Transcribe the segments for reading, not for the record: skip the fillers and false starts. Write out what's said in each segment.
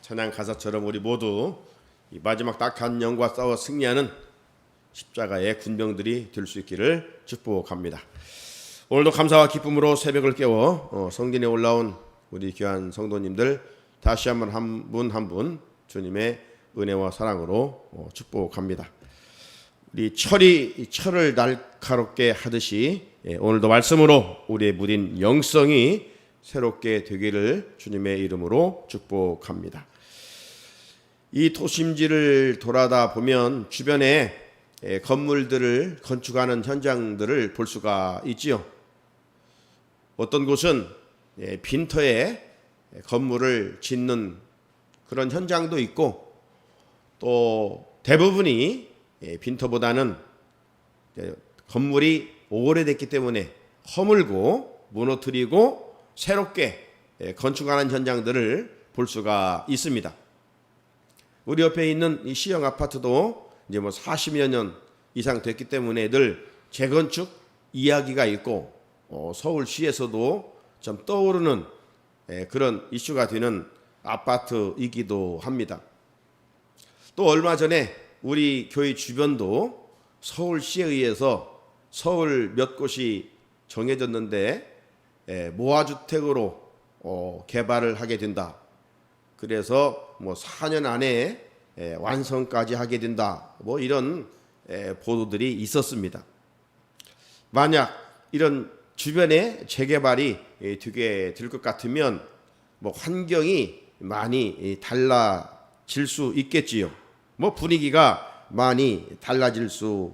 찬양 가사처럼 우리 모두 이 마지막 딱한 영과 싸워 승리하는 십자가의 군병들이 될 수 있기를 축복합니다. 오늘도 감사와 기쁨으로 새벽을 깨워 성전에 올라온 우리 귀한 성도님들 다시 한번 한 분 한 분 주님의 은혜와 사랑으로 축복합니다. 우리 철을 날카롭게 하듯이 오늘도 말씀으로 우리의 무딘 영성이 새롭게 되기를 주님의 이름으로 축복합니다. 이 도심지를 돌아다 보면 주변에 건물들을 건축하는 현장들을 볼 수가 있지요. 어떤 곳은 빈터에 건물을 짓는 그런 현장도 있고, 또 대부분이 빈터보다는 건물이 오래됐기 때문에 허물고 무너뜨리고 새롭게 건축하는 현장들을 볼 수가 있습니다. 우리 옆에 있는 이 시형 아파트도 이제 40여 년 이상 됐기 때문에 늘 재건축 이야기가 있고, 서울시에서도 좀 떠오르는 그런 이슈가 되는 아파트이기도 합니다. 또 얼마 전에 우리 교회 주변도 서울시에 의해서 서울 몇 곳이 정해졌는데 모아주택으로 개발을 하게 된다. 그래서 4년 안에 완성까지 하게 된다. 이런 보도들이 있었습니다. 만약 이런 주변에 재개발이 되게 될 것 같으면 환경이 많이 달라질 수 있겠지요. 분위기가 많이 달라질 수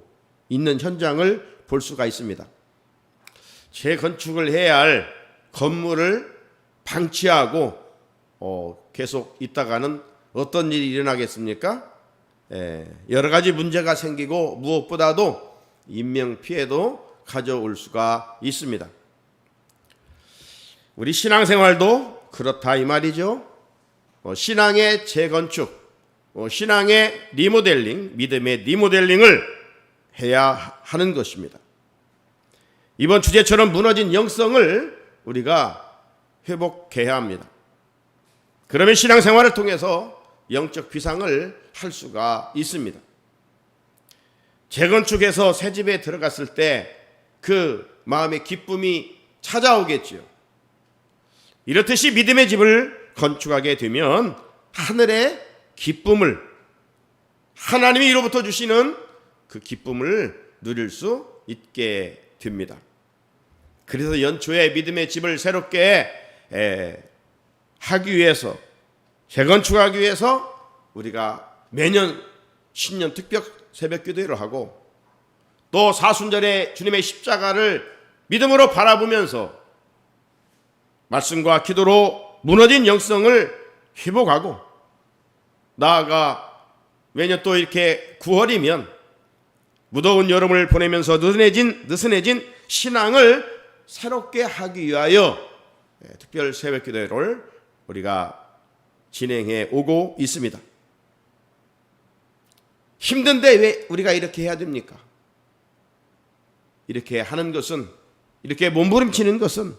있는 현장을 볼 수가 있습니다. 재건축을 해야 할 건물을 방치하고 계속 있다가는 어떤 일이 일어나겠습니까? 여러 가지 문제가 생기고 무엇보다도 인명피해도 가져올 수가 있습니다. 우리 신앙생활도 그렇다 이 말이죠. 신앙의 재건축, 신앙의 리모델링, 믿음의 리모델링을 해야 하는 것입니다. 이번 주제처럼 무너진 영성을 우리가 회복해야 합니다. 그러면 신앙생활을 통해서 영적 비상을 할 수가 있습니다. 재건축해서 새 집에 들어갔을 때 그 마음의 기쁨이 찾아오겠지요. 이렇듯이 믿음의 집을 건축하게 되면 하늘의 기쁨을, 하나님이 이로부터 주시는 그 기쁨을 누릴 수 있게 됩니다. 그래서 연초에 믿음의 집을 새롭게 하기 위해서, 재건축하기 위해서 우리가 매년 신년 특별 새벽 기도회를 하고, 또 사순절에 주님의 십자가를 믿음으로 바라보면서 말씀과 기도로 무너진 영성을 회복하고, 나아가 매년 또 이렇게 9월이면 무더운 여름을 보내면서 느슨해진 신앙을 새롭게 하기 위하여 특별 새벽 기도회를 우리가 진행해 오고 있습니다. 힘든데 왜 우리가 이렇게 해야 됩니까? 이렇게 하는 것은, 이렇게 몸부림치는 것은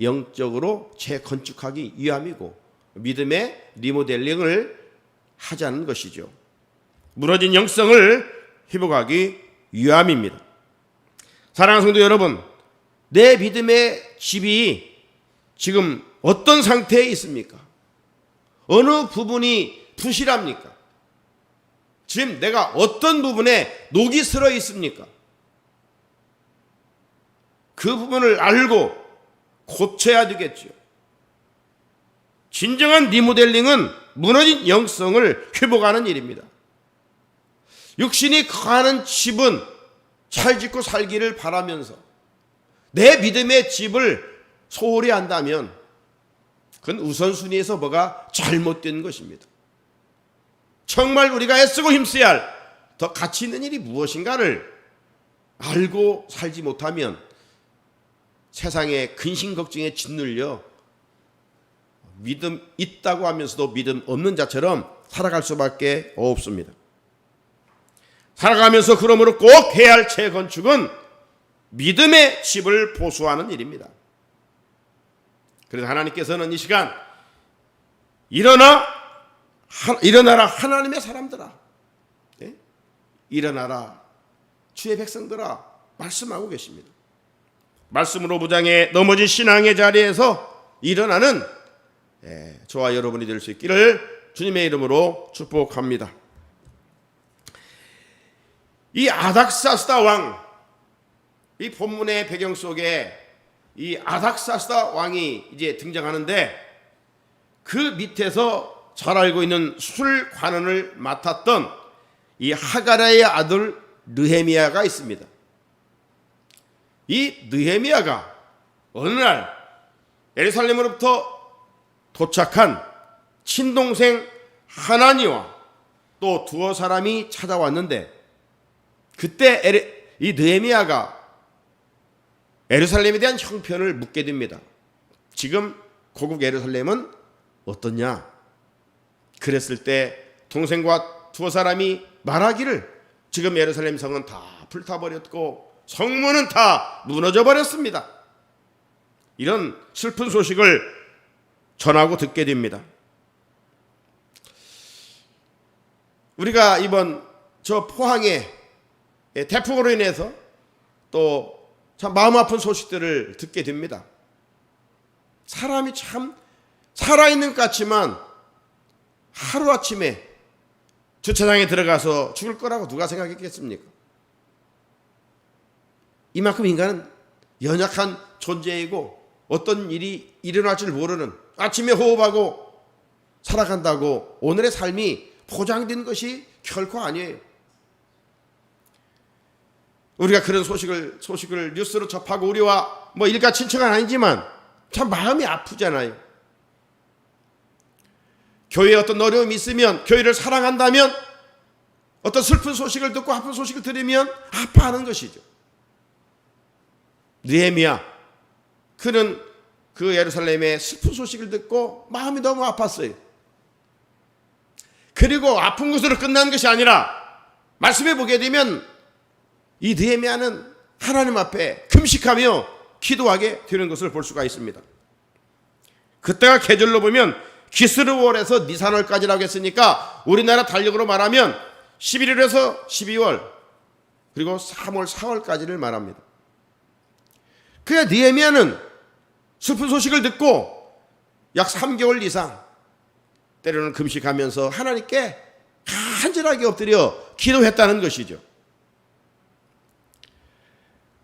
영적으로 재건축하기 위함이고 믿음의 리모델링을 하자는 것이죠. 무너진 영성을 회복하기 위함입니다. 사랑하는 성도 여러분, 내 믿음의 집이 지금 어떤 상태에 있습니까? 어느 부분이 부실합니까? 지금 내가 어떤 부분에 녹이 슬어 있습니까? 그 부분을 알고 고쳐야 되겠죠. 진정한 리모델링은 무너진 영성을 회복하는 일입니다. 육신이 거하는 집은 잘 짓고 살기를 바라면서 내 믿음의 집을 소홀히 한다면 그건 우선순위에서 뭐가 잘못된 것입니다. 정말 우리가 애쓰고 힘써야 할 더 가치 있는 일이 무엇인가를 알고 살지 못하면 세상의 근심 걱정에 짓눌려 믿음 있다고 하면서도 믿음 없는 자처럼 살아갈 수밖에 없습니다. 살아가면서 그러므로 꼭 해야 할 재건축은 믿음의 집을 보수하는 일입니다. 그래서 하나님께서는 이 시간 일어나 일어나라 하나님의 사람들아, 네? 일어나라 주의 백성들아 말씀하고 계십니다. 말씀으로 무장해 넘어진 신앙의 자리에서 일어나는 저와 여러분이 될 수 있기를 주님의 이름으로 축복합니다. 이 아닥사스다 왕, 이 본문의 배경 속에 이 아닥사스다 왕이 이제 등장하는데, 그 밑에서 잘 알고 있는 술 관원을 맡았던 이 하가랴의 아들 느헤미야가 있습니다. 이 느헤미야가 어느 날 예루살렘으로부터 도착한 친동생 하나니와 또 두어 사람이 찾아왔는데, 그때 이 느헤미야가 예루살렘에 대한 형편을 묻게 됩니다. 지금 고국 예루살렘은 어떻냐? 그랬을 때 동생과 두어 사람이 말하기를 지금 예루살렘 성은 다 불타버렸고 성문은 다 무너져 버렸습니다. 이런 슬픈 소식을 전하고 듣게 됩니다. 우리가 이번 저 포항의 태풍으로 인해서 또 참 마음 아픈 소식들을 듣게 됩니다. 사람이 참 살아있는 것 같지만 하루아침에 주차장에 들어가서 죽을 거라고 누가 생각했겠습니까? 이만큼 인간은 연약한 존재이고 어떤 일이 일어날 줄 모르는, 아침에 호흡하고 살아간다고 오늘의 삶이 보장된 것이 결코 아니에요. 우리가 그런 소식을 뉴스로 접하고 우리와 뭐 일가친척은 아니지만 참 마음이 아프잖아요. 교회에 어떤 어려움이 있으면, 교회를 사랑한다면 어떤 슬픈 소식을 듣고 아픈 소식을 들으면 아파하는 것이죠. 느헤미야, 그는 그 예루살렘의 슬픈 소식을 듣고 마음이 너무 아팠어요. 그리고 아픈 것으로 끝난 것이 아니라 말씀해 보게 되면 이 느헤미야는 하나님 앞에 금식하며 기도하게 되는 것을 볼 수가 있습니다. 그때가 계절로 보면 기스르월에서 니산월까지라고 했으니까 우리나라 달력으로 말하면 11월에서 12월 그리고 3월, 4월까지를 말합니다. 그래 느헤미야는 슬픈 소식을 듣고 약 3개월 이상 때로는 금식하면서 하나님께 간절하게 엎드려 기도했다는 것이죠.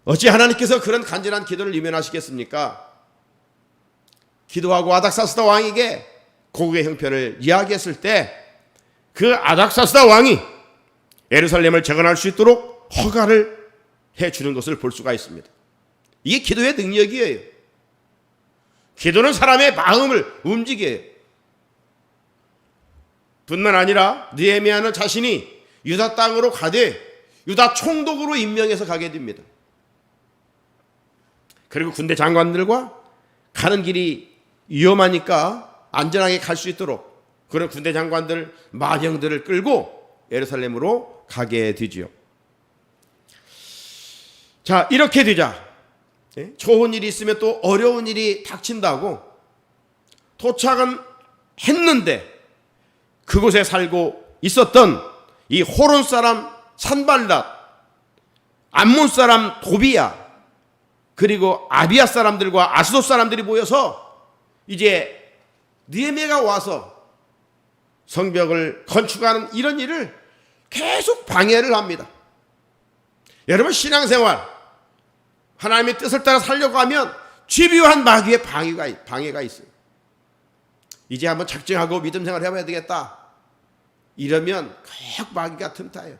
어찌 하나님께서 그런 간절한 기도를 이면하시겠습니까? 기도하고 아닥사스다 왕에게 고국의 형편을 이야기했을 때 그 아닥사스다 왕이 예루살렘을 재건할 수 있도록 허가를 해주는 것을 볼 수가 있습니다. 이게 기도의 능력이에요. 기도는 사람의 마음을 움직여요. 뿐만 아니라 느헤미야는 자신이 유다 땅으로 가되 유다 총독으로 임명해서 가게 됩니다. 그리고 군대 장관들과 가는 길이 위험하니까 안전하게 갈 수 있도록 그런 군대 장관들, 마병들을 끌고 예루살렘으로 가게 되지요. 자, 이렇게 되자 좋은 일이 있으면 또 어려운 일이 닥친다고 도착은 했는데, 그곳에 살고 있었던 이 호론 사람 산발랏, 암몬 사람 도비야, 그리고 아비야 사람들과 아스돗 사람들이 모여서 이제 느헤미야가 와서 성벽을 건축하는 이런 일을 계속 방해를 합니다. 여러분, 신앙생활 하나님의 뜻을 따라 살려고 하면 집요한 마귀의 방해가 있어요. 이제 한번 작정하고 믿음 생활을 해봐야 되겠다 이러면 꼭 마귀가 틈타요.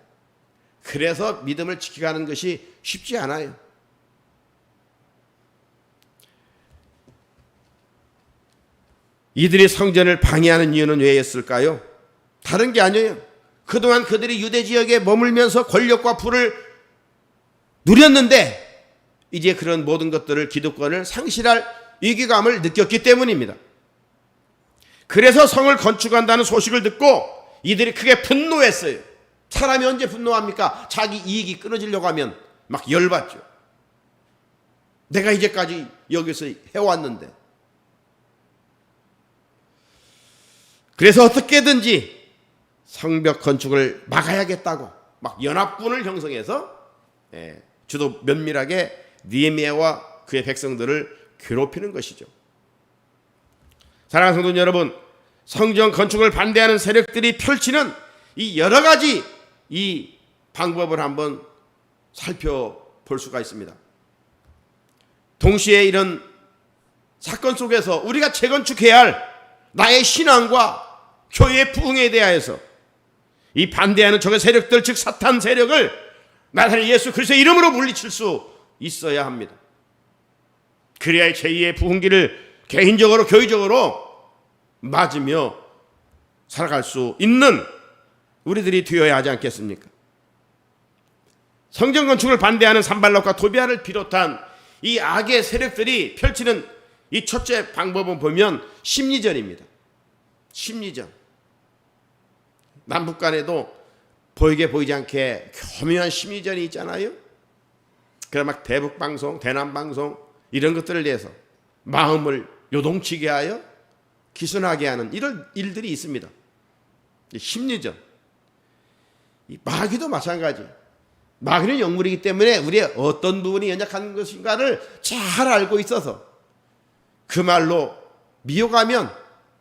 그래서 믿음을 지켜가는 것이 쉽지 않아요. 이들이 성전을 방해하는 이유는 왜였을까요? 다른 게 아니에요. 그동안 그들이 유대 지역에 머물면서 권력과 부를 누렸는데 이제 그런 모든 것들을, 기득권을 상실할 위기감을 느꼈기 때문입니다. 그래서 성을 건축한다는 소식을 듣고 이들이 크게 분노했어요. 사람이 언제 분노합니까? 자기 이익이 끊어지려고 하면 막 열받죠. 내가 이제까지 여기서 해왔는데. 그래서 어떻게든지 성벽 건축을 막아야겠다고 막 연합군을 형성해서 주도 면밀하게 느헤미야와 그의 백성들을 괴롭히는 것이죠. 사랑하는 성도 여러분, 성전 건축을 반대하는 세력들이 펼치는 이 여러 가지 이 방법을 한번 살펴볼 수가 있습니다. 동시에 이런 사건 속에서 우리가 재건축해야 할 나의 신앙과 교회의 부흥에 대하여서 이 반대하는 적의 세력들, 즉 사탄 세력을 나사렛 예수 그리스도의 이름으로 물리칠 수 있어야 합니다. 그래야 제2의 부흥기를 개인적으로 교회적으로 맞으며 살아갈 수 있는 우리들이 되어야 하지 않겠습니까? 성전 건축을 반대하는 산발락과 도비아를 비롯한 이 악의 세력들이 펼치는 이 첫째 방법은 보면 심리전입니다. 심리전. 남북 간에도 보이게 보이지 않게 교묘한 심리전이 있잖아요. 그래 막 대북방송, 대남방송 이런 것들을 위해서 마음을 요동치게 하여 기순하게 하는 이런 일들이 있습니다. 심리전. 이 마귀도 마찬가지. 마귀는 영물이기 때문에 우리의 어떤 부분이 연약한 것인가를 잘 알고 있어서 그 말로 미혹하면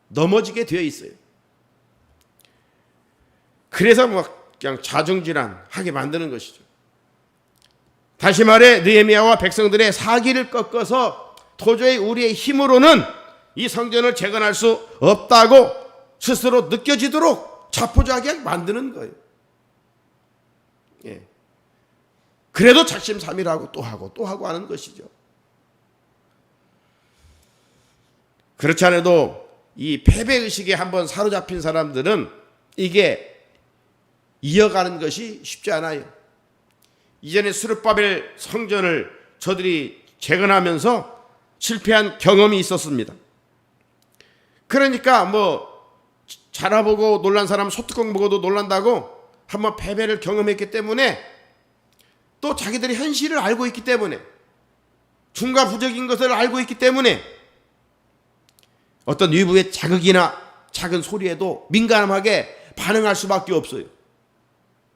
넘어지게 되어 있어요. 그래서 그냥 자중질환하게 만드는 것이죠. 다시 말해 느헤미야와 백성들의 사기를 꺾어서 도저히 우리의 힘으로는 이 성전을 재건할 수 없다고 스스로 느껴지도록 자포자기하게 만드는 거예요. 예. 그래도 작심삼일하고 또 하고 하는 것이죠. 그렇지 않아도 이 패배의식에 한번 사로잡힌 사람들은 이게 이어가는 것이 쉽지 않아요. 이전에 스룹바벨 성전을 저들이 재건하면서 실패한 경험이 있었습니다. 그러니까 자라보고 놀란 사람 소뚜껑 보고도 놀란다고 한번 패배를 경험했기 때문에 또 자기들이 현실을 알고 있기 때문에 중과 부적인 것을 알고 있기 때문에 어떤 외부의 자극이나 작은 소리에도 민감하게 반응할 수밖에 없어요.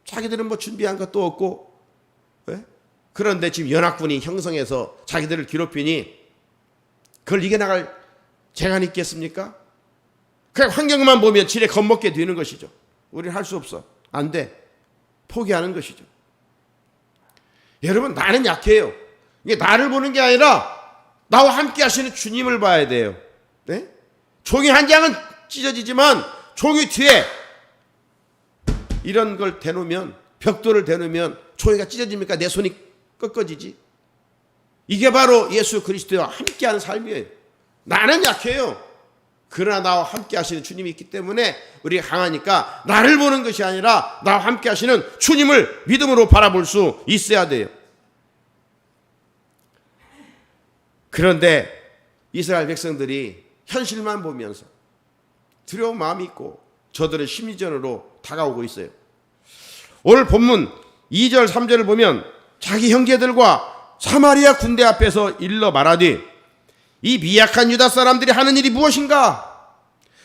자기들은 준비한 것도 없고, 그런데 지금 연합군이 형성해서 자기들을 괴롭히니 그걸 이겨나갈 재간이 있겠습니까? 그냥 환경만 보면 지레 겁먹게 되는 것이죠. 우리는 할 수 없어. 안 돼. 포기하는 것이죠. 여러분, 나는 약해요. 이게 나를 보는 게 아니라 나와 함께 하시는 주님을 봐야 돼요. 네? 종이 한 장은 찢어지지만 종이 뒤에 이런 걸 대놓으면, 벽돌을 대놓으면 종이가 찢어집니까? 내 손이 꺾어지지. 이게 바로 예수 그리스도와 함께하는 삶이에요. 나는 약해요. 그러나 나와 함께 하시는 주님이 있기 때문에 우리가 강하니까 나를 보는 것이 아니라 나와 함께 하시는 주님을 믿음으로 바라볼 수 있어야 돼요. 그런데 이스라엘 백성들이 현실만 보면서 두려운 마음이 있고 저들은 심리전으로 다가오고 있어요. 오늘 본문 2절 3절을 보면 자기 형제들과 사마리아 군대 앞에서 일러 말하되 이 미약한 유다 사람들이 하는 일이 무엇인가?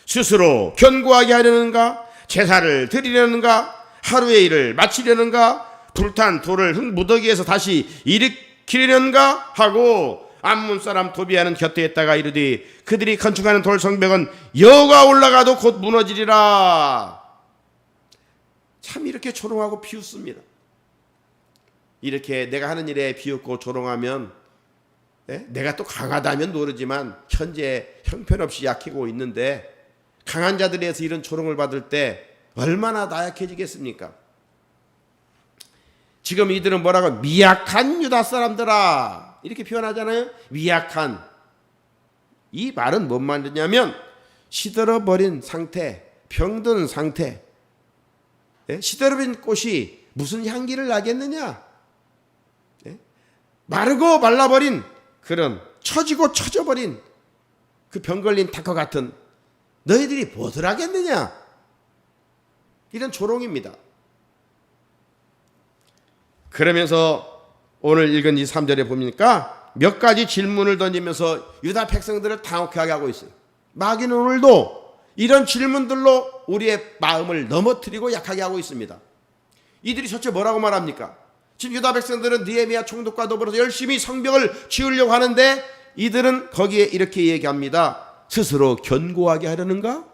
스스로 견고하게 하려는가? 제사를 드리려는가? 하루의 일을 마치려는가? 불탄 돌을 흙무더기에서 다시 일으키려는가? 하고 암몬 사람 도비아는 곁에 있다가 이르되 그들이 건축하는 돌 성벽은 여가 올라가도 곧 무너지리라. 참 이렇게 조롱하고 비웃습니다. 이렇게 내가 하는 일에 비웃고 조롱하면 내가 또 강하다면 모르지만 현재 형편없이 약해지고 있는데 강한 자들에서 이런 조롱을 받을 때 얼마나 나약해지겠습니까? 지금 이들은 뭐라고 미약한 유다 사람들아 이렇게 표현하잖아요. 미약한. 이 말은 뭔 말이냐면 시들어버린 상태, 병든 상태. 시들어버린 꽃이 무슨 향기를 나겠느냐? 마르고 말라버린 그런 처지고 처져버린 그 병 걸린 닭과 같은 너희들이 무엇을 하겠느냐? 이런 조롱입니다. 그러면서 오늘 읽은 이 3절에 보니까 몇 가지 질문을 던지면서 유다 백성들을 당혹하게 하고 있어요. 마귀는 오늘도 이런 질문들로 우리의 마음을 넘어뜨리고 약하게 하고 있습니다. 이들이 첫째 뭐라고 말합니까? 지금 유다 백성들은 느헤미야 총독과 더불어서 열심히 성벽을 지으려고 하는데 이들은 거기에 이렇게 얘기합니다. 스스로 견고하게 하려는가?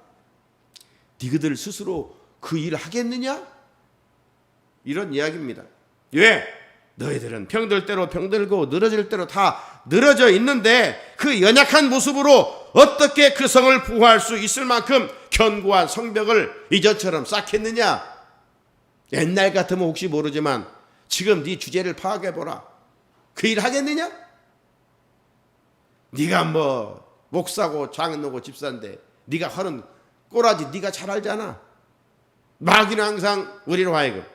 니그들 스스로 그 일을 하겠느냐? 이런 이야기입니다. 왜? 너희들은 병들 대로 병들고 늘어질 대로 다 늘어져 있는데 그 연약한 모습으로 어떻게 그 성을 보호할 수 있을 만큼 견고한 성벽을 이전처럼 쌓겠느냐? 옛날 같으면 혹시 모르지만 지금 네 주제를 파악해보라. 그 일 하겠느냐? 네가 뭐 목사고 장로고 집사인데 네가 하는 꼬라지 네가 잘 알잖아. 마귀는 항상 우리로 하여금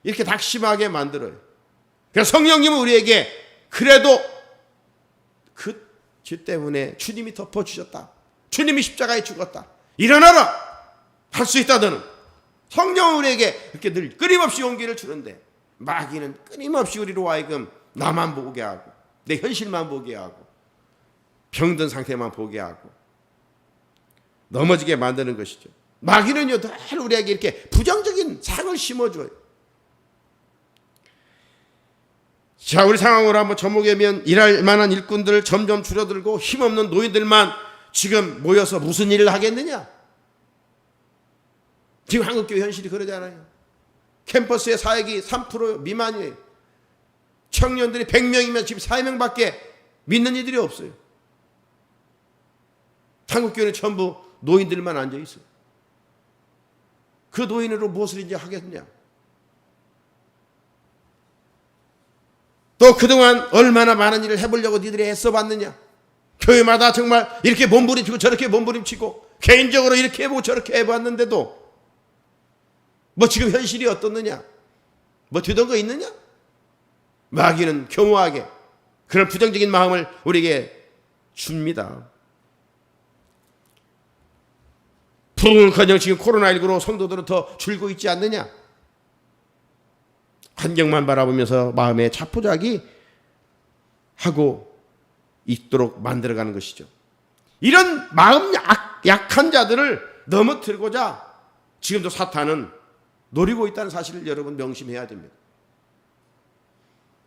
이렇게 낙심하게 만들어요. 그래서 성령님은 우리에게 그래도 그 죄 때문에 주님이 덮어주셨다. 주님이 십자가에 죽었다. 일어나라. 할 수 있다 너는. 성령은 우리에게 이렇게 늘 끊임없이 용기를 주는데 마귀는 끊임없이 우리로 하여금 나만 보게 하고 내 현실만 보게 하고 병든 상태만 보게 하고 넘어지게 만드는 것이죠. 마귀는요 늘 우리에게 이렇게 부정적인 상을 심어줘요. 자, 우리 상황으로 한번 접목하면 일할 만한 일꾼들 점점 줄어들고 힘없는 노인들만 지금 모여서 무슨 일을 하겠느냐? 지금 한국교회 현실이 그러잖아요. 캠퍼스의 사역이 3% 미만이에요. 청년들이 100명이면 지금 4명밖에 믿는 이들이 없어요. 한국교회는 전부 노인들만 앉아 있어요. 그 노인으로 무엇을 이제 하겠느냐? 또 그동안 얼마나 많은 일을 해보려고 니들이 애써봤느냐? 교회마다 정말 이렇게 몸부림치고 저렇게 몸부림치고 개인적으로 이렇게 해보고 저렇게 해봤는데도 뭐 지금 현실이 어떻느냐? 뭐 되던 거 있느냐? 마귀는 교묘하게 그런 부정적인 마음을 우리에게 줍니다. 부흥은커녕 지금 코로나19로 성도들은 더 줄고 있지 않느냐? 환경만 바라보면서 마음에 자포자기 하고 있도록 만들어가는 것이죠. 이런 마음 약한 자들을 넘어뜨리고자 지금도 사탄은 노리고 있다는 사실을 여러분 명심해야 됩니다.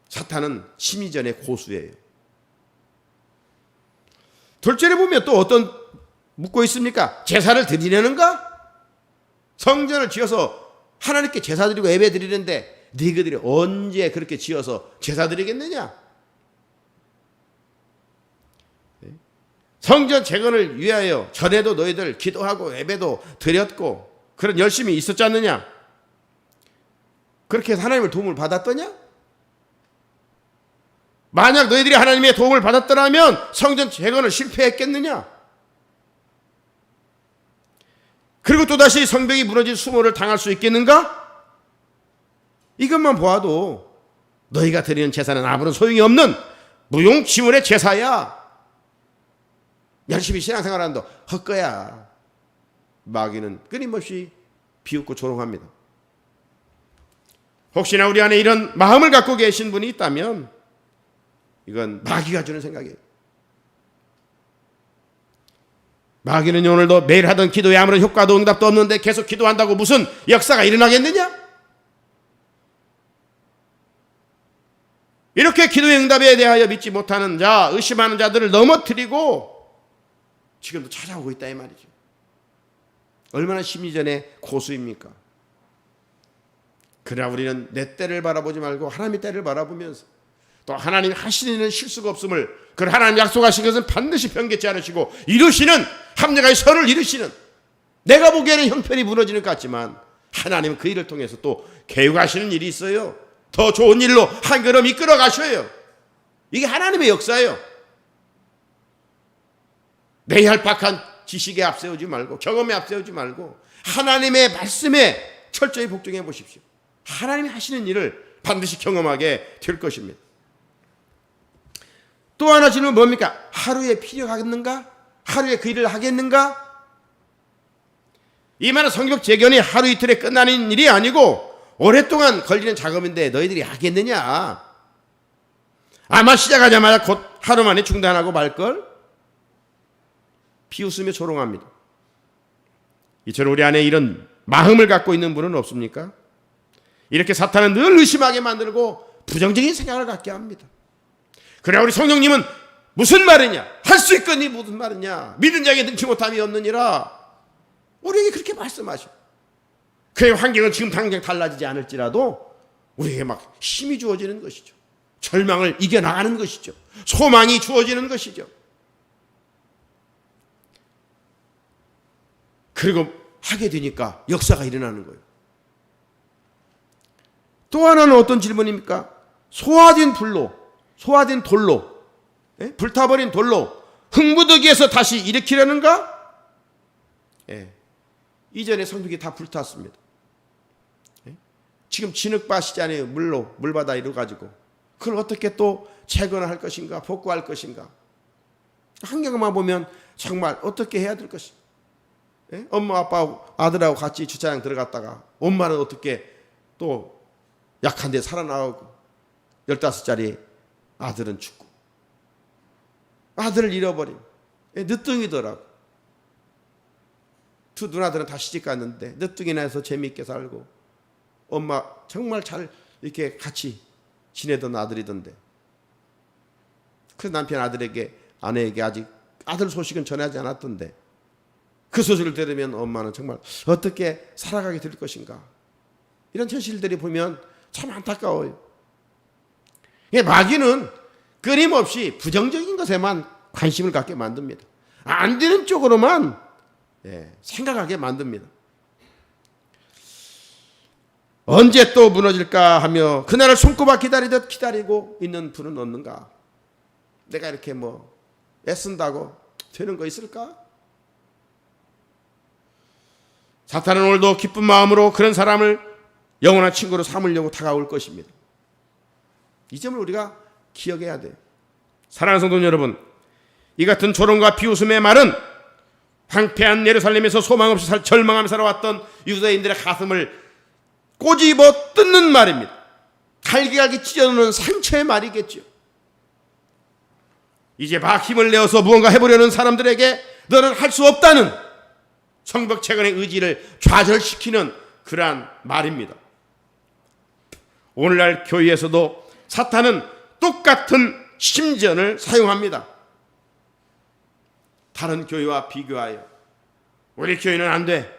사탄은 심리전의 고수예요. 둘째를 보면 또 어떤 묻고 있습니까? 제사를 드리려는가? 성전을 지어서 하나님께 제사 드리고 예배 드리는데 너희들이 언제 그렇게 지어서 제사 드리겠느냐? 성전 재건을 위하여 전에도 너희들 기도하고 예배도 드렸고 그런 열심히 있었지 않느냐? 그렇게 해서 하나님의 도움을 받았더냐? 만약 너희들이 하나님의 도움을 받았더라면 성전 재건을 실패했겠느냐? 그리고 또다시 성벽이 무너진 수모를 당할 수 있겠는가? 이것만 보아도 너희가 드리는 제사는 아무런 소용이 없는 무용지물의 제사야. 열심히 신앙생활하는데 헛거야. 마귀는 끊임없이 비웃고 조롱합니다. 혹시나 우리 안에 이런 마음을 갖고 계신 분이 있다면 이건 마귀가 주는 생각이에요. 마귀는 오늘도 매일 하던 기도에 아무런 효과도 응답도 없는데 계속 기도한다고 무슨 역사가 일어나겠느냐? 이렇게 기도의 응답에 대하여 믿지 못하는 자, 의심하는 자들을 넘어뜨리고 지금도 찾아오고 있다 이 말이죠. 얼마나 심리전의 고수입니까? 그러나 우리는 내 때를 바라보지 말고 하나님의 때를 바라보면서 또 하나님 하시는 실수가 없음을, 그 하나님 약속하신 것은 반드시 변개치 않으시고 이루시는, 합력하여 선을 이루시는, 내가 보기에는 형편이 무너지는 것 같지만 하나님은 그 일을 통해서 또 계획하시는 일이 있어요. 더 좋은 일로 한 걸음 이끌어 가셔요. 이게 하나님의 역사예요. 내 얄팍한 지식에 앞세우지 말고 경험에 앞세우지 말고 하나님의 말씀에 철저히 복종해 보십시오. 하나님이 하시는 일을 반드시 경험하게 될 것입니다. 또 하나 질문 뭡니까? 하루에 필요하겠는가? 하루에 그 일을 하겠는가? 이 말은 성벽 재건이 하루 이틀에 끝나는 일이 아니고 오랫동안 걸리는 작업인데 너희들이 하겠느냐? 아마 시작하자마자 곧 하루 만에 중단하고 말걸? 비웃으며 조롱합니다. 이처럼 우리 안에 이런 마음을 갖고 있는 분은 없습니까? 이렇게 사탄은 늘 의심하게 만들고 부정적인 생각을 갖게 합니다. 그래 우리 성령님은 무슨 말이냐? 할 수 있거니 무슨 말이냐? 믿은 자에게 능치 못함이 없느니라. 우리에게 그렇게 말씀하셔. 그의 환경은 지금 당장 달라지지 않을지라도 우리에게 막 힘이 주어지는 것이죠. 절망을 이겨나가는 것이죠. 소망이 주어지는 것이죠. 그리고 하게 되니까 역사가 일어나는 거예요. 또 하나는 어떤 질문입니까? 소화된 돌로, 불타버린 돌로 흥부덕에서 다시 일으키려는가? 이전에 성벽이 다 불탔습니다. 지금 진흙밭이잖아요. 물바다 이루어가지고 그걸 어떻게 또 재건할 것인가, 복구할 것인가? 환경만 보면 정말 어떻게 해야 될 것인가? 엄마 아빠 아들하고 같이 주차장 들어갔다가 엄마는 어떻게 또 약한데 살아나오고 15살짜리 아들은 죽고 아들을 잃어버린 늦둥이더라고. 두 누나들은 다 시집 갔는데 늦둥이나 해서 재미있게 살고 엄마 정말 잘 이렇게 같이 지내던 아들이던데 그 남편 아내에게 아직 아들 소식은 전하지 않았던데 그 소식을 들으면 엄마는 정말 어떻게 살아가게 될 것인가. 이런 현실들이 보면 참 안타까워요. 마귀는 끊임없이 부정적인 것에만 관심을 갖게 만듭니다. 안 되는 쪽으로만 생각하게 만듭니다. 언제 또 무너질까 하며 그날을 손꼽아 기다리듯 기다리고 있는 분은 없는가? 내가 이렇게 애쓴다고 되는 거 있을까? 사탄은 오늘도 기쁜 마음으로 그런 사람을 영원한 친구로 삼으려고 다가올 것입니다. 이 점을 우리가 기억해야 돼요. 사랑하는 성도 여러분, 이 같은 조롱과 비웃음의 말은 황폐한 예루살렘에서 소망 없이 절망하며 살아왔던 유대인들의 가슴을 꼬집어 뜯는 말입니다. 갈기갈기 찢어놓는 상처의 말이겠죠. 이제 막 힘을 내어서 무언가 해보려는 사람들에게 너는 할 수 없다는 성벽 재건의 의지를 좌절시키는 그러한 말입니다. 오늘날 교회에서도 사탄은 똑같은 심전을 사용합니다. 다른 교회와 비교하여 우리 교회는 안 돼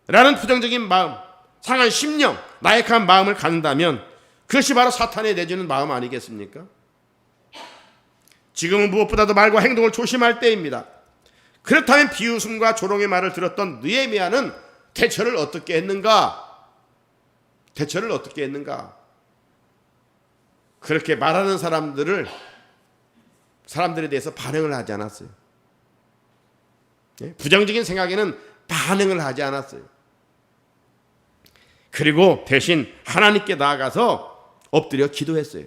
라는 부정적인 마음, 상한 심령, 나약한 마음을 갖는다면 그것이 바로 사탄이 내주는 마음 아니겠습니까? 지금은 무엇보다도 말과 행동을 조심할 때입니다. 그렇다면 비웃음과 조롱의 말을 들었던 느헤미야는 대처를 어떻게 했는가? 그렇게 말하는 사람들에 대해서 반응을 하지 않았어요. 부정적인 생각에는 반응을 하지 않았어요. 그리고 대신 하나님께 나아가서 엎드려 기도했어요.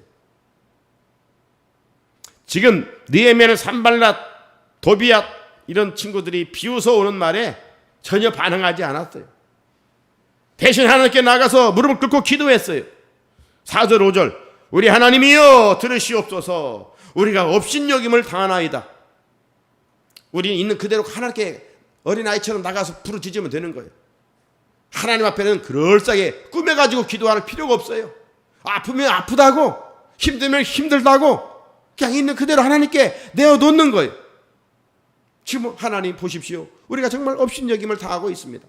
지금 느헤미야는 산발랏, 도비앗 이런 친구들이 비웃어 오는 말에 전혀 반응하지 않았어요. 대신 하나님께 나가서 무릎을 꿇고 기도했어요. 4절 5절 우리 하나님이여 들으시옵소서. 우리가 업신여김을 당하나이다. 우리는 있는 그대로 하나님께 어린아이처럼 나가서 부르짖으면 되는 거예요. 하나님 앞에는 그럴싸하게 꾸며가지고 기도할 필요가 없어요. 아프면 아프다고, 힘들면 힘들다고 그냥 있는 그대로 하나님께 내어놓는 거예요. 지금 하나님 보십시오. 우리가 정말 업신여김을 당하고 있습니다.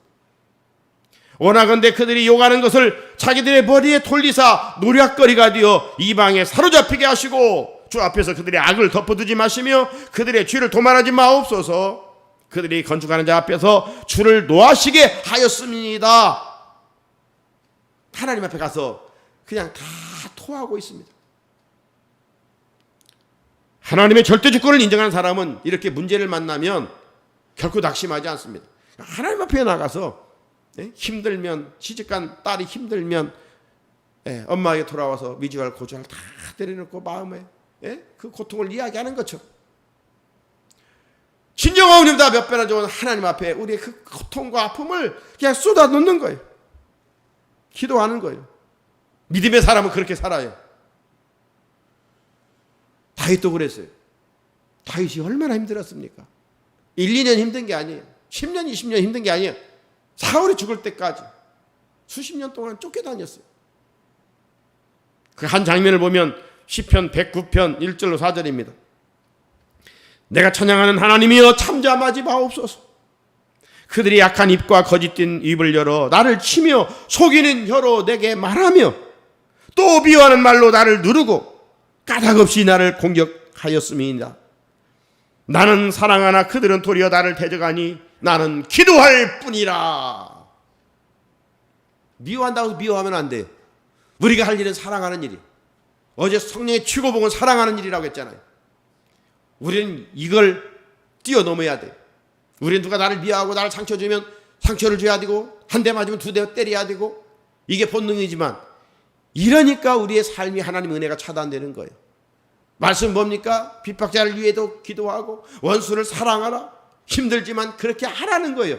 원하건대 그들이 욕하는 것을 자기들의 머리에 돌리사 노략거리가 되어 이방에 사로잡히게 하시고 주 앞에서 그들의 악을 덮어두지 마시며 그들의 죄를 도말하지 마옵소서. 그들이 건축하는 자 앞에서 주를 노하시게 하였습니다. 하나님 앞에 가서 그냥 다 토하고 있습니다. 하나님의 절대 주권을 인정하는 사람은 이렇게 문제를 만나면 결코 낙심하지 않습니다. 하나님 앞에 나가서 힘들면, 시집간 딸이 힘들면 엄마에게 돌아와서 미주알 고주알 다 때려놓고 마음에 그 고통을 이야기하는 것처럼 진정한 은혜보다 몇 배나 좋은 하나님 앞에 우리의 그 고통과 아픔을 그냥 쏟아놓는 거예요. 기도하는 거예요. 믿음의 사람은 그렇게 살아요. 다윗도 그랬어요. 다윗이 얼마나 힘들었습니까? 1, 2년 힘든 게 아니에요. 10년, 20년 힘든 게 아니에요. 사울이 죽을 때까지 수십 년 동안 쫓겨다녔어요. 그 한 장면을 보면 시편 109편 1절로 4절입니다. 내가 찬양하는 하나님이여 잠잠하지 마옵소서. 그들이 약한 입과 거짓된 입을 열어 나를 치며 속이는 혀로 내게 말하며 또 비유하는 말로 나를 누르고 까닭없이 나를 공격하였음이니라. 나는 사랑하나 그들은 도리어 나를 대적하니 나는 기도할 뿐이라. 미워한다고 해서 미워하면 안 돼요. 우리가 할 일은 사랑하는 일이. 어제 성령의 최고봉은 사랑하는 일이라고 했잖아요. 우리는 이걸 뛰어넘어야 돼요. 우리는 누가 나를 미워하고 나를 상처 주면 상처를 줘야 되고 한 대 맞으면 두 대 때려야 되고 이게 본능이지만 이러니까 우리의 삶이 하나님의 은혜가 차단되는 거예요. 말씀 뭡니까? 핍박자를 위해도 기도하고 원수를 사랑하라. 힘들지만 그렇게 하라는 거예요.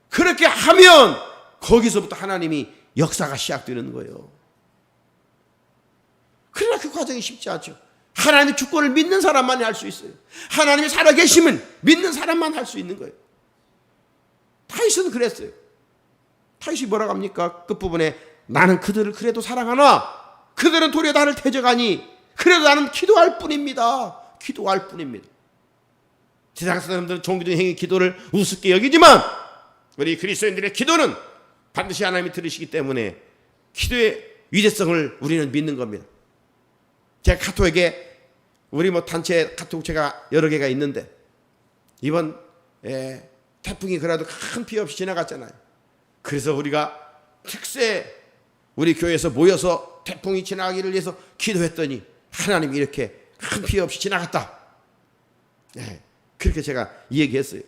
그렇게 하면 거기서부터 하나님이 역사가 시작되는 거예요. 그러나 그 과정이 쉽지 않죠. 하나님의 주권을 믿는 사람만이 할 수 있어요. 하나님이 살아계심을 믿는 사람만 할 수 있는 거예요. 다윗은 그랬어요. 다윗이 뭐라고 합니까? 끝부분에 나는 그들을 그래도 사랑하나 그들은 도리어 나를 대적하니 그래도 나는 기도할 뿐입니다. 기도할 뿐입니다. 세상 사람들은 종교적인 행위 기도를 우습게 여기지만 우리 그리스도인들의 기도는 반드시 하나님이 들으시기 때문에 기도의 위대성을 우리는 믿는 겁니다. 제가 카톡에게 우리 단체 카톡체가 여러 개가 있는데 이번 태풍이 그래도 큰 피해 없이 지나갔잖아요. 그래서 우리가 특세 우리 교회에서 모여서 태풍이 지나가기를 위해서 기도했더니 하나님이 이렇게 큰 피해 없이 지나갔다. 그렇게 제가 얘기했어요.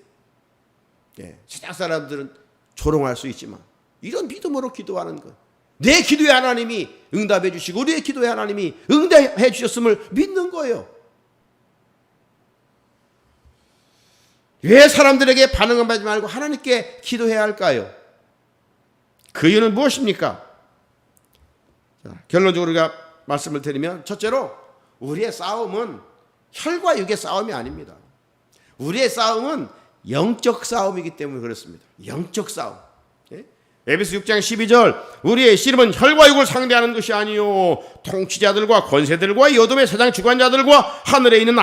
세상 사람들은 조롱할 수 있지만 이런 믿음으로 기도하는 것. 내 기도에 하나님이 응답해 주시고 우리의 기도에 하나님이 응답해 주셨음을 믿는 거예요. 왜 사람들에게 반응을 받지 말고 하나님께 기도해야 할까요? 그 이유는 무엇입니까? 자, 결론적으로 우리가 말씀을 드리면 첫째로 우리의 싸움은 혈과 육의 싸움이 아닙니다. 우리의 싸움은 영적 싸움이기 때문에 그렇습니다. 영적 싸움. 에베소 6장 12절 우리의 씨름은 혈과 육을 상대하는 것이 아니요 통치자들과 권세들과 여돔의 세상 주관자들과 하늘에 있는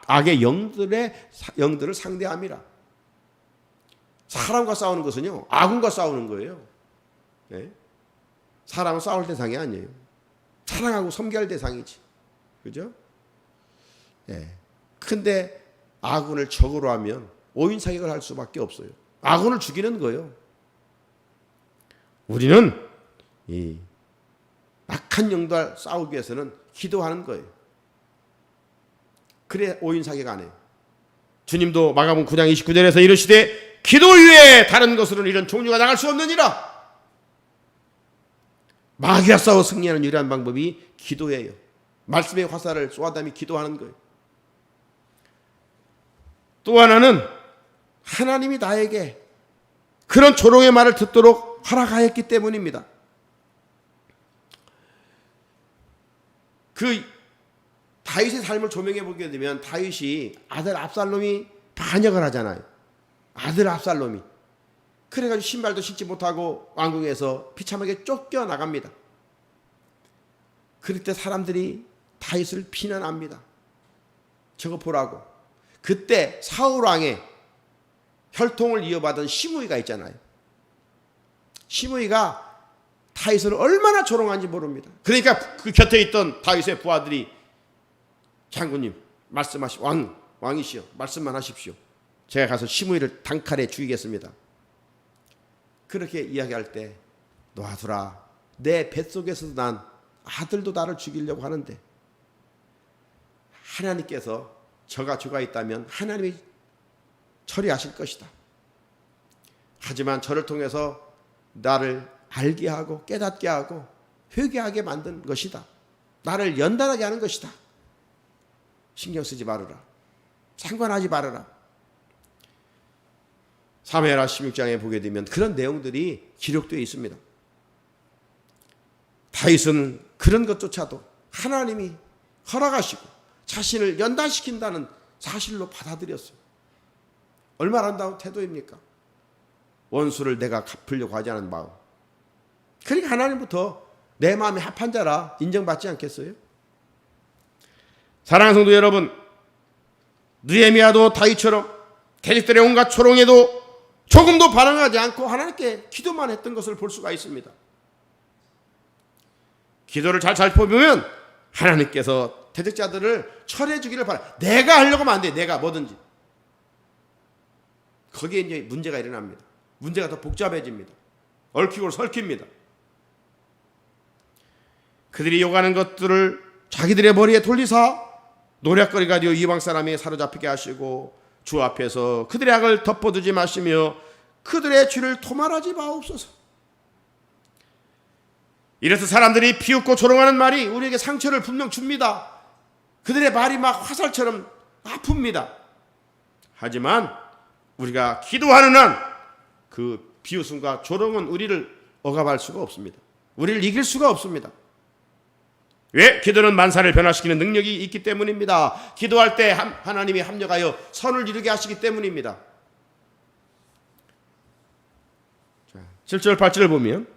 악의 영들을 상대함이라. 사람과 싸우는 것은요 아군과 싸우는 거예요. 사람은 싸울 대상이 아니에요. 사랑하고 섬겨야 할 대상이지. 그죠? 근데 아군을 적으로 하면 오인사격을 할 수밖에 없어요. 아군을 죽이는 거예요. 우리는 이 악한 영과 싸우기 위해서는 기도하는 거예요. 그래 오인사격 안 해요. 주님도 마가복음 9장 29절에서 이르시되 기도 위에 다른 것으로는 이런 종류가 나갈 수 없느니라. 마귀와 싸워 승리하는 유일한 방법이 기도예요. 말씀의 화살을 쏘아담이 기도하는 거예요. 또 하나는 하나님이 나에게 그런 조롱의 말을 듣도록 허락하였기 때문입니다. 그 다윗의 삶을 조명해 보게 되면 다윗이 아들 압살롬이 반역을 하잖아요. 아들 압살롬이. 그래가지고 신발도 신지 못하고 왕궁에서 비참하게 쫓겨나갑니다. 그럴 때 사람들이 다윗을 비난합니다. 저거 보라고. 그때 사울왕의 혈통을 이어받은 시므이가 있잖아요. 시므이가 다윗을 얼마나 조롱한지 모릅니다. 그러니까 그 곁에 있던 다윗의 부하들이 장군님 말씀하시 왕이시여 말씀만 하십시오. 제가 가서 시므이를 단칼에 죽이겠습니다. 그렇게 이야기할 때 놔두라. 내 뱃속에서도 난 아들도 나를 죽이려고 하는데 하나님께서 저가 죽어 있다면 하나님이 처리하실 것이다. 하지만 저를 통해서 나를 알게 하고 깨닫게 하고 회개하게 만든 것이다. 나를 연단하게 하는 것이다. 신경 쓰지 말아라. 상관하지 말아라. 사무엘하 16장에 보게 되면 그런 내용들이 기록되어 있습니다. 다윗은 그런 것조차도 하나님이 허락하시고 자신을 연단시킨다는 사실로 받아들였어요. 얼마나 아름다운 태도입니까? 원수를 내가 갚으려고 하지 않은 마음. 그러니까 하나님부터 내 마음이 합한 자라 인정받지 않겠어요? 사랑하는 성도 여러분, 느헤미야도 다윗처럼 대적들의 온갖 조롱에도 조금도 반응하지 않고 하나님께 기도만 했던 것을 볼 수가 있습니다. 기도를 잘 살펴보면 하나님께서 대적자들을 처리해 주기를 바라. 내가 하려고 하면 안 돼. 내가 뭐든지. 거기에 이제 문제가 일어납니다. 문제가 더 복잡해집니다. 얽히고 설킵니다. 그들이 요구하는 것들을 자기들의 머리에 돌리사 노략거리가 되어 이방 사람이 사로잡히게 하시고 주 앞에서 그들의 악을 덮어두지 마시며 그들의 죄를 토말하지 마옵소서. 이래서 사람들이 비웃고 조롱하는 말이 우리에게 상처를 분명 줍니다. 그들의 말이 막 화살처럼 아픕니다. 하지만 우리가 기도하는 한 그 비웃음과 조롱은 우리를 억압할 수가 없습니다. 우리를 이길 수가 없습니다. 왜? 기도는 만사를 변화시키는 능력이 있기 때문입니다. 기도할 때 하나님이 합력하여 선을 이루게 하시기 때문입니다. 자, 7절 8절을 보면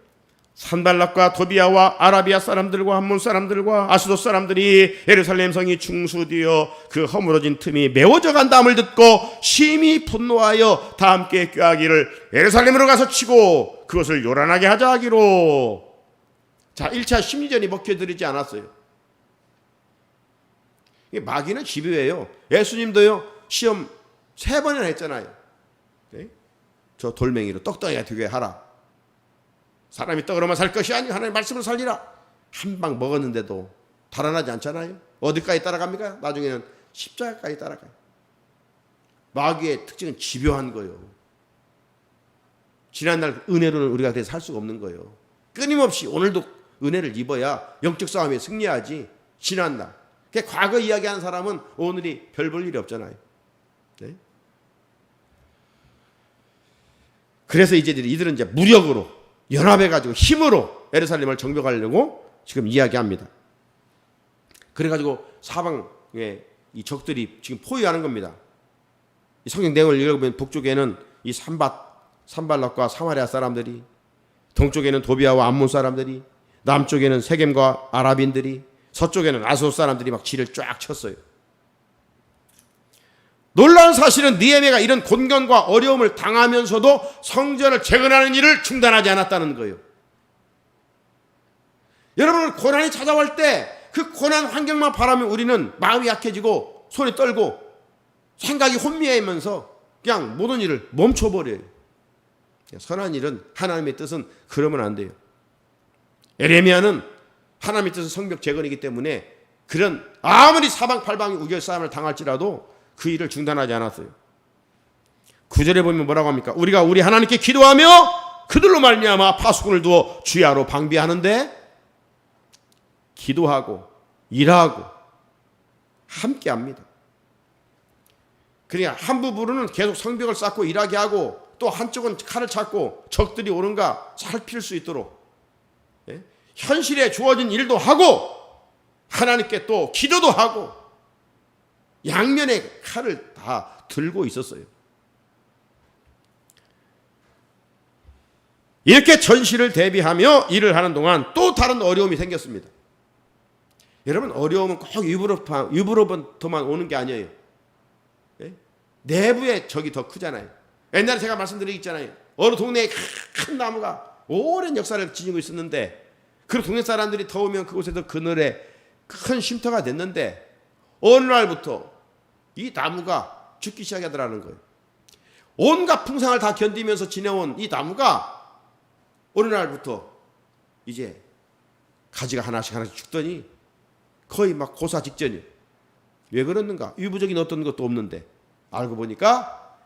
산발락과 도비아와 아라비아 사람들과 함몬 사람들과 아수도 사람들이 예루살렘 성이 중수되어 그 허물어진 틈이 메워져 간다함을 듣고 심히 분노하여 다 함께 꾀하기를 예루살렘으로 가서 치고 그것을 요란하게 하자 하기로. 자, 1차 심리전이 먹혀들이지 않았어요. 이게 마귀는 집요해요. 예수님도요 시험 3번이나 했잖아요. 네? 저 돌멩이로 떡덩이가 되게 하라. 사람이 떡으로만 살 것이 아니고 하나님의 말씀으로 살리라. 한 방 먹었는데도 달아나지 않잖아요. 어디까지 따라갑니까? 나중에는 십자가까지 따라가요. 마귀의 특징은 집요한 거예요. 지난날 은혜로는 우리가 그래서 살 수가 없는 거예요. 끊임없이 오늘도 은혜를 입어야 영적 싸움에 승리하지. 지난날 과거 이야기하는 사람은 오늘이 별 볼 일이 없잖아요. 네? 그래서 이들은 이제 무력으로 연합해가지고 힘으로 예루살렘을 정복하려고 지금 이야기합니다. 그래가지고 사방에 이 적들이 지금 포위하는 겁니다. 이 성경 내용을 읽어보면 북쪽에는 이 산발락과 사마리아 사람들이, 동쪽에는 도비아와 암몬 사람들이, 남쪽에는 세겜과 아랍인들이, 서쪽에는 아수르 사람들이 막 지를 쫙 쳤어요. 놀라운 사실은 느헤미야가 이런 곤경과 어려움을 당하면서도 성전을 재건하는 일을 중단하지 않았다는 거예요. 여러분, 고난이 찾아올 때 그 고난 환경만 바라면 우리는 마음이 약해지고 손이 떨고 생각이 혼미해지면서 그냥 모든 일을 멈춰버려요. 선한 일은, 하나님의 뜻은 그러면 안 돼요. 예레미야는 하나님의 뜻은 성벽 재건이기 때문에 그런 아무리 사방팔방이 우겨싸움을 당할지라도 그 일을 중단하지 않았어요. 9절에 보면 뭐라고 합니까? 우리가 우리 하나님께 기도하며 그들로 말미암아 파수꾼을 두어 주야로 방비하는데 기도하고 일하고 함께합니다. 그러니까 한 부부는 계속 성벽을 쌓고 일하게 하고 또 한쪽은 칼을 찾고 적들이 오는가 살필 수 있도록 현실에 주어진 일도 하고 하나님께 또 기도도 하고 양면에 칼을 다 들고 있었어요. 이렇게 전시를 대비하며 일을 하는 동안 또 다른 어려움이 생겼습니다. 여러분, 어려움은 꼭 유부로부터만 오는 게 아니에요. 내부의 적이 더 크잖아요. 옛날에 제가 말씀드리잖아요. 어느 동네에 큰 나무가 오랜 역사를 지니고 있었는데 그 동네 사람들이 더우면 그곳에서 그늘에 큰 쉼터가 됐는데 어느 날부터 이 나무가 죽기 시작하더라는 거예요. 온갖 풍상을 다 견디면서 지내온 이 나무가 어느 날부터 이제 가지가 하나씩 죽더니 거의 막 고사 직전이에요. 왜 그랬는가? 유부적인 어떤 것도 없는데 알고 보니까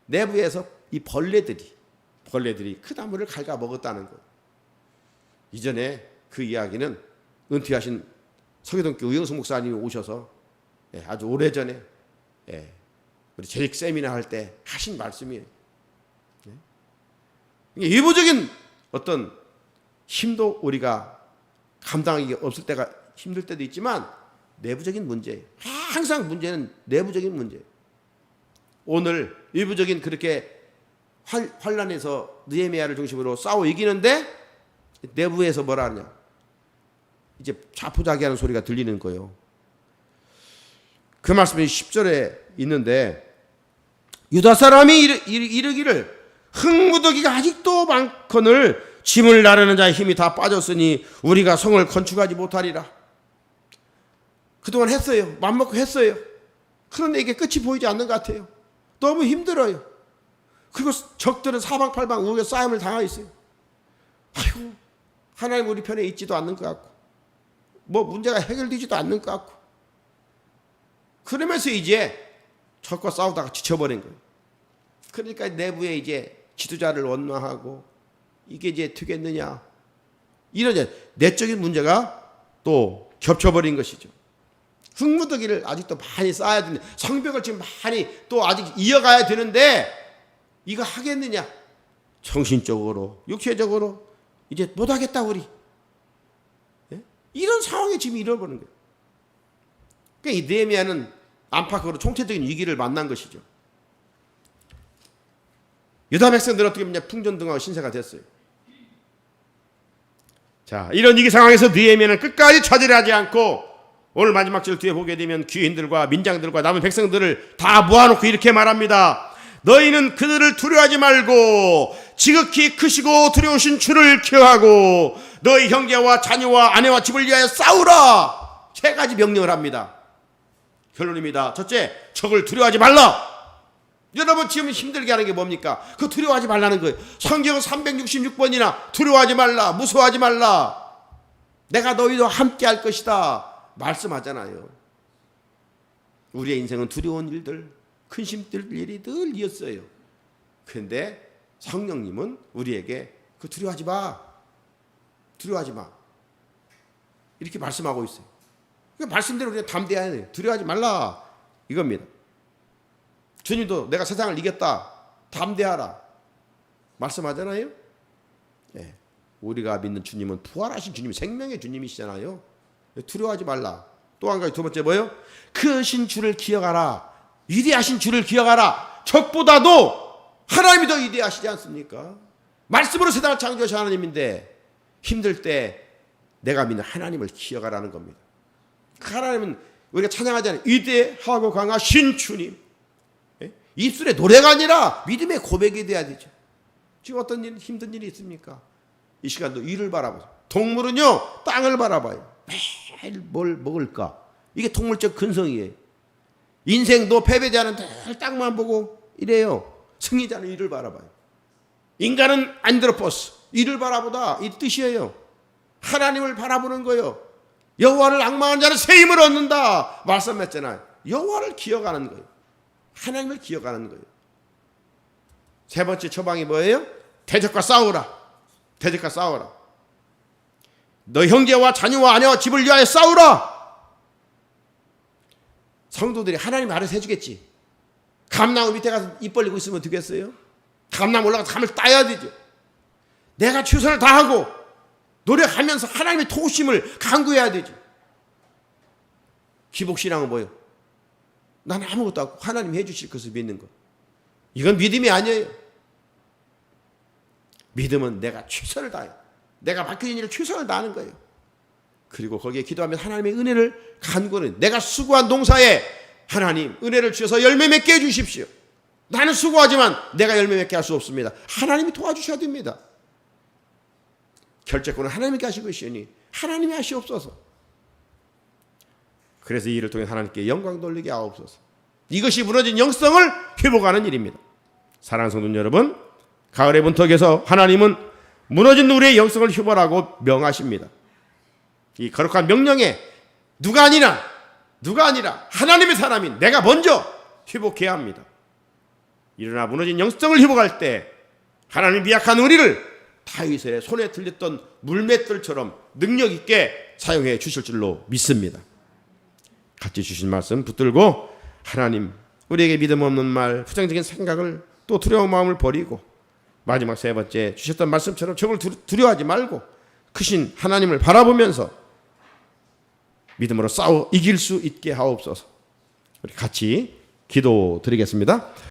내부에서 이 벌레들이 그 나무를 갉아먹었다는 거예요. 이전에 그 이야기는 은퇴하신 서기동교 우영수 목사님이 오셔서 아주 오래전에 우리 재직 세미나 할 때 하신 말씀이에요. 일부적인 어떤 힘도 우리가 감당하기 없을 때가 힘들 때도 있지만 내부적인 문제예요. 항상 문제는 내부적인 문제예요. 오늘 일부적인 그렇게 환란에서 느헤미야를 중심으로 싸워 이기는데 내부에서 뭐라 하냐? 이제 자포자기하는 소리가 들리는 거예요. 그 말씀이 10절에 있는데 유다 사람이 이르기를 흙무더기가 아직도 많거늘 짐을 나르는 자의 힘이 다 빠졌으니 우리가 성을 건축하지 못하리라. 그동안 했어요. 맘먹고 했어요. 그런데 이게 끝이 보이지 않는 것 같아요. 너무 힘들어요. 그리고 적들은 사방팔방 우리가 싸움을 당하고 있어요. 아이고, 하나님 우리 편에 있지도 않는 것 같고 뭐 문제가 해결되지도 않는 것 같고 그러면서 이제 적과 싸우다가 지쳐버린 거예요. 그러니까 내부에 이제 지도자를 원망하고 이게 이제 되겠느냐 이런 내적인 문제가 또 겹쳐버린 것이죠. 흙무더기를 아직도 많이 쌓아야 되는데 성벽을 지금 많이 또 아직 이어가야 되는데 이거 하겠느냐? 정신적으로 육체적으로 이제 못하겠다 우리. 예? 이런 상황에 지금 이뤄버린 거예요. 그러니까 이 느헤미야는 안팎으로 총체적인 위기를 만난 것이죠. 유다 백성들은 어떻게 보면 풍전등하고 신세가 됐어요. 자, 이런 위기 상황에서 느헤미야는 끝까지 좌절하지 않고 오늘 마지막 절 뒤에 보게 되면 귀인들과 민장들과 남은 백성들을 다 모아놓고 이렇게 말합니다. 너희는 그들을 두려워하지 말고 지극히 크시고 두려우신 주를 기억하고 너희 형제와 자녀와 아내와 집을 위하여 싸우라. 세 가지 명령을 합니다. 결론입니다. 첫째, 적을 두려워하지 말라. 여러분 지금 힘들게 하는 게 뭡니까? 그 두려워하지 말라는 거예요. 성경은 366번이나 두려워하지 말라, 무서워하지 말라, 내가 너희와 함께 할 것이다 말씀하잖아요. 우리의 인생은 두려운 일들, 근심될 일이 늘 이었어요. 그런데 성령님은 우리에게 그 두려워하지 마, 두려워하지 마 이렇게 말씀하고 있어요. 그 말씀대로 우리가 담대해야 해요. 두려워하지 말라 이겁니다. 주님도 내가 세상을 이겼다 담대하라 말씀하잖아요. 네. 우리가 믿는 주님은 부활하신 주님, 생명의 주님이시잖아요. 두려워하지 말라. 또 한 가지, 두 번째 뭐예요? 크신 주를 기억하라. 위대하신 주를 기억하라. 적보다도 하나님이 더 위대하시지 않습니까? 말씀으로 세상을 창조하신 하나님인데 힘들 때 내가 믿는 하나님을 기억하라는 겁니다. 하나님은 우리가 찬양하잖아요. 위대하고 강하신 주님. 입술의 노래가 아니라 믿음의 고백이 돼야 되죠. 지금 어떤 일, 힘든 일이 있습니까? 이 시간도 위를 바라보세요. 동물은요 땅을 바라봐요. 매일 뭘 먹을까? 이게 동물적 근성이에요. 인생도 패배자는 늘 땅만 보고 이래요. 승리자는 위를 바라봐요. 인간은 안드로포스, 위를 바라보다 이 뜻이에요. 하나님을 바라보는 거예요. 여호와를 앙망하는 자는 새 힘을 얻는다 말씀했잖아요. 여호와를 기억하는 거예요. 하나님을 기억하는 거예요. 세 번째 처방이 뭐예요? 대적과 싸우라. 대적과 싸우라. 너 형제와 자녀와 아내와 집을 위하여 싸우라. 성도들이 하나님 알아서 해주겠지. 감나무 밑에 가서 입 벌리고 있으면 되겠어요? 감나무 올라가서 감을 따야 되죠. 내가 최선을 다하고 노력하면서 하나님의 도우심을 간구해야 되죠. 기복신앙은 뭐예요? 난 아무것도 없고 하나님이 해주실 것을 믿는 것. 이건 믿음이 아니에요. 믿음은 내가 최선을 다해요. 내가 맡겨진 일을 최선을 다하는 거예요. 그리고 거기에 기도하면 하나님의 은혜를 간구는, 내가 수고한 농사에 하나님 은혜를 주셔서 열매 맺게 해주십시오. 나는 수고하지만 내가 열매 맺게 할 수 없습니다. 하나님이 도와주셔야 됩니다. 결재권은 하나님께 하신 것이니 하나님이 하시옵소서. 그래서 이 일을 통해 하나님께 영광 돌리게 하옵소서. 이것이 무너진 영성을 회복하는 일입니다. 사랑하는 성도 여러분, 가을의 문턱에서 하나님은 무너진 우리의 영성을 회복하라고 명하십니다. 이 거룩한 명령에 누가 아니라 하나님의 사람인 내가 먼저 회복해야 합니다. 일어나 무너진 영성을 회복할 때 하나님 미약한 우리를 다윗의 손에 들렸던 물맷돌처럼 능력 있게 사용해 주실 줄로 믿습니다. 같이 주신 말씀 붙들고 하나님 우리에게 믿음 없는 말, 부정적인 생각을 또 두려운 마음을 버리고 마지막 세 번째 주셨던 말씀처럼 적을 두려워하지 말고 크신 하나님을 바라보면서 믿음으로 싸워 이길 수 있게 하옵소서. 우리 같이 기도드리겠습니다.